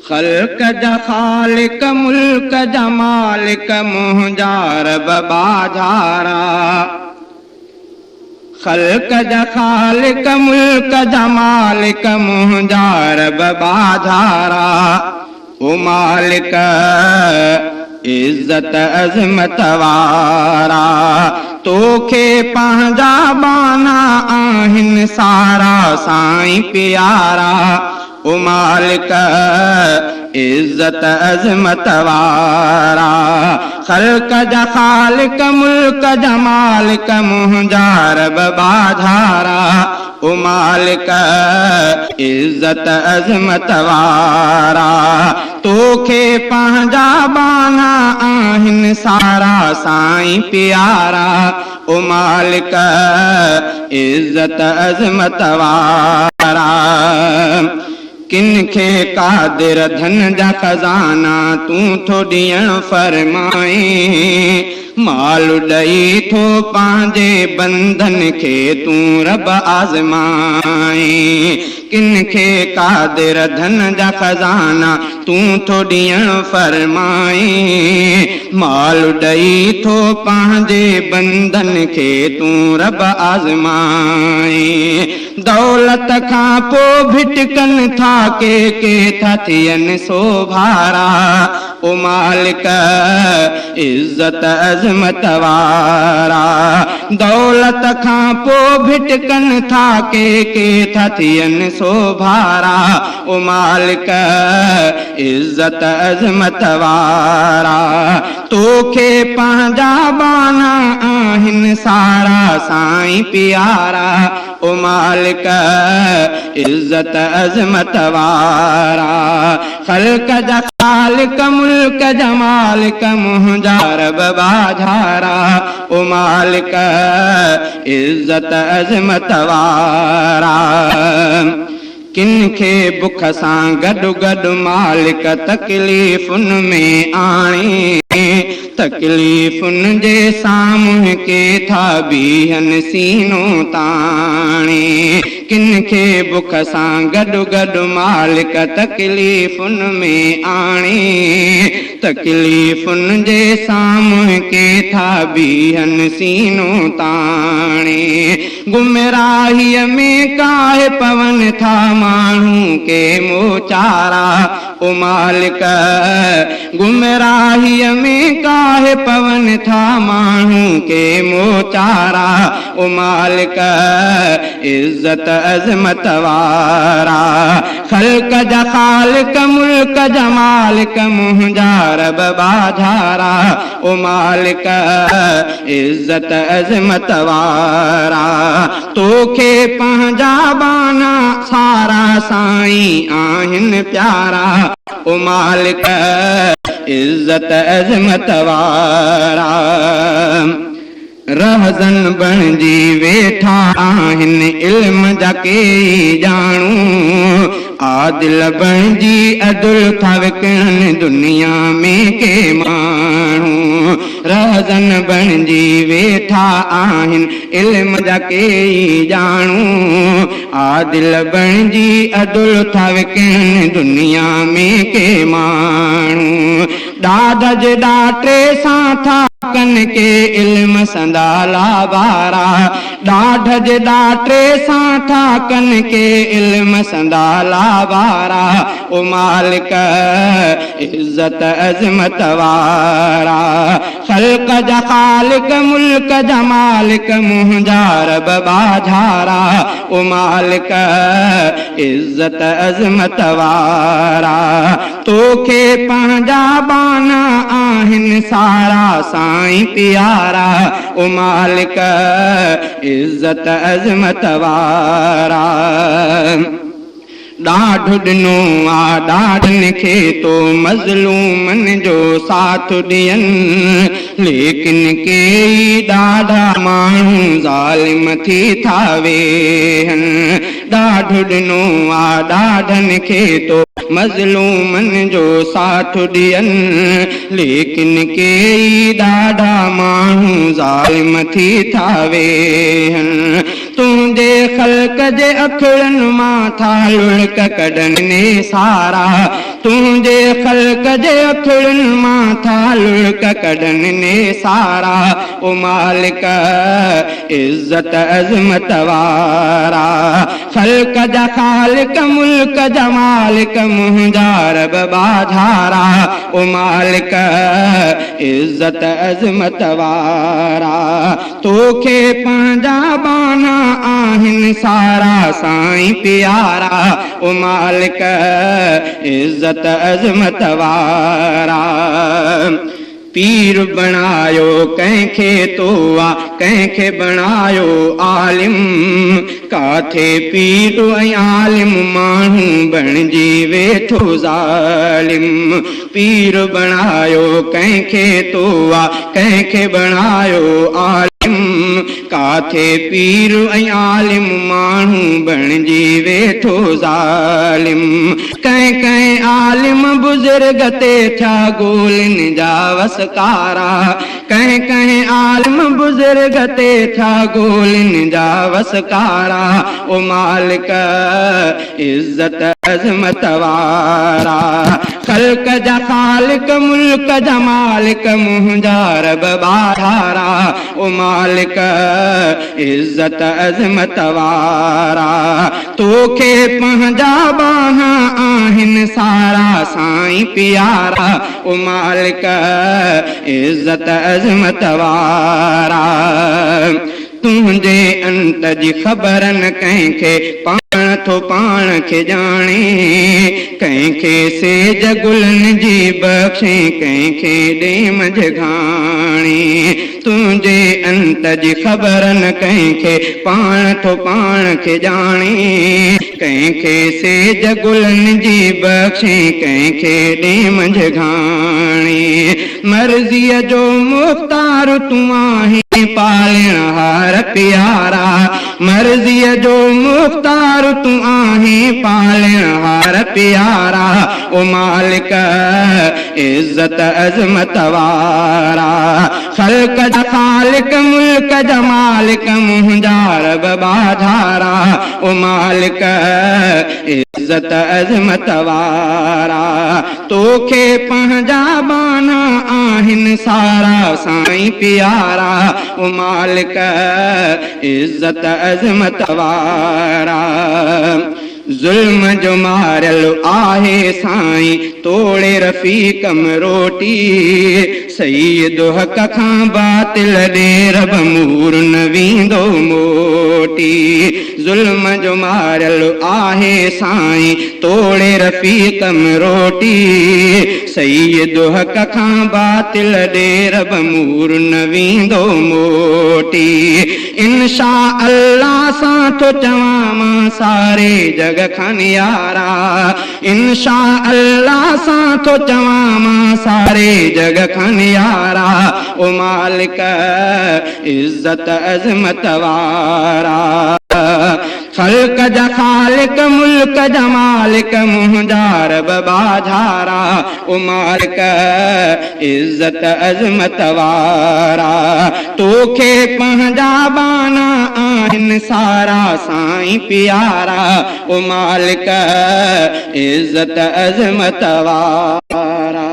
खल्क जा खालिक मुल्क जा मालिक मुंहिंजा रब बाझारा। खल्क जा खालिक मुल्क जा मालिक मुंहिंजा रब बाझारा। ओ मालिक इज्जत अज़मत वारा, तोखे पंहिंजा बाना आहिनि सारा साईं प्यारा। ओ मालिक इज्जत अज़मत वारा, खल्क जा खालिक मुल्क जा मालिक मुंहिंजा रब बाझारा। ओ मालिक इज्जत अज़मत वारा, तोखे पंहिंजा बाना आहिनि सारा साईं प्यारा। ओ मालिक इज्जत अज़मत वारा, किनखे कादिर धन जा खजाना तूं थो ॾियण फरमाए। माल ॾई थो पंहिंजे बंधन खे तूं रब आज़माए। किनखे कादिर धन जा खजाना तूं थो ॾियण फरमाए। माल ॾई थो पंहिंजे बंधन खे तूं रब आज़माए। दौलत खां पोइ भिटकनि था के था थियनि सो भारा। ओ मालिक इज्जत अज़मत वारा, दौलत खां पोइ भिटकनि था के था थियनि सो भारा। ओ मालिक इज्जत अज़मत वारा, तोखे पंहिंजा बाना आहिनि सारा साईं प्यारा। ओ मालिक इज्जत अज़मत वारा, खल्क जा खालिक मुल्क जा मालिक मुंहिंजा रब बाझारा। ओ मालिक इज्जत अज़मत वारा, किनखे बुख सां गॾु गॾु मालिक तकलीफ़ुनि में आणे। तकलीफ़ुनि जे साम्हूं के था बीहनि सीनो ताणे। किनखे बुख सां गॾु गॾु मालिक तकलीफ़ुनि में आणे। तकलीफ़ुनि जे साम्हूं के था बीहनि सीनो ताणे। गुमराहीअ में काहे पवन था माण्हू के मोचारा। ओ मालिक गुमराहीअ में काहे पवन था माण्हू के मोचारा। ओ मालिक इज्जत अज़मत वारा, खल्क जा खालिक मुल्क जा मालिक मुंहिंजा रब बाझारा। ओ मालिक इज्जत अज़मत वारा, तोखे पंहिंजा बाना सारा साईं आहिनि प्यारा। ओ मालिक इज्जत अज़मत वारा, रहज़न बणिजी वेठा आहिनि इल्म जा के ॼाणू। आदिल बणिजी अदुल था विकिणनि दुनिया में के माण्हू। रहज़न बणिजी वेठा आहिनि इल्म जा के ॼाणू। आदिल बणिजी अदुल था विकिणनि दुनिया में के माण्हू। ॾाढ जे ॾाटे सां था कन के इल्म संदाला बारा। ॾाढ जे ॾाटे सां था कन के इल्म संदाला बारा। ओ मालिक इज्जत अज़मत वारा, खल्क जा खालिक मुल्क जा मालिक मुंहिंजा रब बाझारा। ओ मालिक इज्जत अज़मत वारा, तोखे पंहिंजा बाना आहिनि सारा साईं प्यारा। ओ मालिक इज्जत अज़मत वारा, ॾाढ ॾिनो आ ॾाढनि खे तो मज़लूमनि जो साथ ॾियनि। लेकिन के ॾाढा माण्हू ज़ालिम थी था वेहनि। ॾाढ ॾिनो आ ॾाढनि खे तो मज़लूमनि जो साथ ॾियनि। लेकिन के ॾाढा माण्हू ज़ालिम थी था वेहनि। तुंहिंजे ख़ल्क़ जे अखिड़नि मां था लुढ़क कढनि ने सारा। तुंहिंजे तुंहिंजे ख़ल्क़ जे अखियुनि मां था लुढ़क कढनि ने सारा ओ मालिक इज़्ज़त अज़मत वारा ख़ल्क़ जा ख़ालिक मुल्क जा मालिक मुंहिंजा रब बाझारा ओ मालिक इज़्ज़त अज़मत वारा तोखे पंहिंजा बाना आहिनि सारा साईं प्यारा ओ मालिक इज़्ज़त अज़मत वारा पीर बणायो कंहिंखे तो कंहिंखे बणायो आलिम काथे पीर ऐं आलिम माण्हू बणिजी वेठो ज़ालिम पीर बणायो कंहिंखे तो कंहिंखे बणायो आलिम काथे पीर ऐं आलिम माण्हू बणिजी वेठो ज़ालिम कंहिं कंहिं आलिम बुज़ुर्ग ते थिया गोलिनि जा वसकारा कंहिं कंहिं आलिम बुज़ुर्ग ते थिया गोलिनि जा वसकारा ओ मालिक इज़्ज़त अज़मत वारा ख़ल्क़ जा ख़ालिक मुल्क जा मालिक मुंहिंजा रब बाझारा ओ मालिक इज़्ज़त अज़मत वारा तोखे पंहिंजा बाना आहिनि सारा साईं प्यारा ओ मालिक इज़्ज़त अज़मत वारा तुंहिंजे अंत जी ख़बर न कंहिंखे पाण थो पाण खे ॼाणे कंहिंखे सेज गुलनि जी बख़्शे कंहिंखे ॾेम जघाणे तुंहिंजे अंत जी ख़बर न कंहिंखे पाण थो पाण खे ॼाणे कंहिंखे सेज गुलनि जी बख़्शे कंहिंखे ॾेम जघाणे मर्ज़ीअ जो मुख़्तार तूं आहीं पालणहार प्यारा मर्ज़ीअ जो मुख़्तार तूं आहीं पालणहार प्यारा ओ मालिक इज़्ज़त अज़मत वारा ख़ल्क़ जा ख़ालिक मुल्क जा मालिक मुंहिंजा रब बाझारा ओ मालिक इज़्ज़त अज़मत वारा तोखे पंहिंजा बाना आहिनि सारा साईं प्यारा ओ मालिक इज़्ज़त अज़मत वारा ज़ुल्म जो मारियल आहे साईं तोड़े रफ़ीक़म रोटी सईद हक़ खां बातिल ॾे रब मूर न वेंदो मोटी ज़ुल्म जो मारियल आहे साईं तोड़े रफ़ीक़म रोटी सईद हक़ खां बातिल ॾे रब मूर न वेंदो मोटी इंशा अल्लाह सां थो चवां मां सारे जग खन यारा इंशा अल्लाह सां थो चवां मां सारे जग खन यारा ओ मालिक इज़्ज़त अज़मत वारा ख़ल्क़ जा ख़ालिक मुल्क जा मालिक मुंहिंजा रब बाझारा ओ मालिक इज़्ज़त अज़मत वारा तोखे पंहिंजा बाना आहिनि सारा साईं प्यारा ओ मालिक इज़्ज़त अज़मत वारा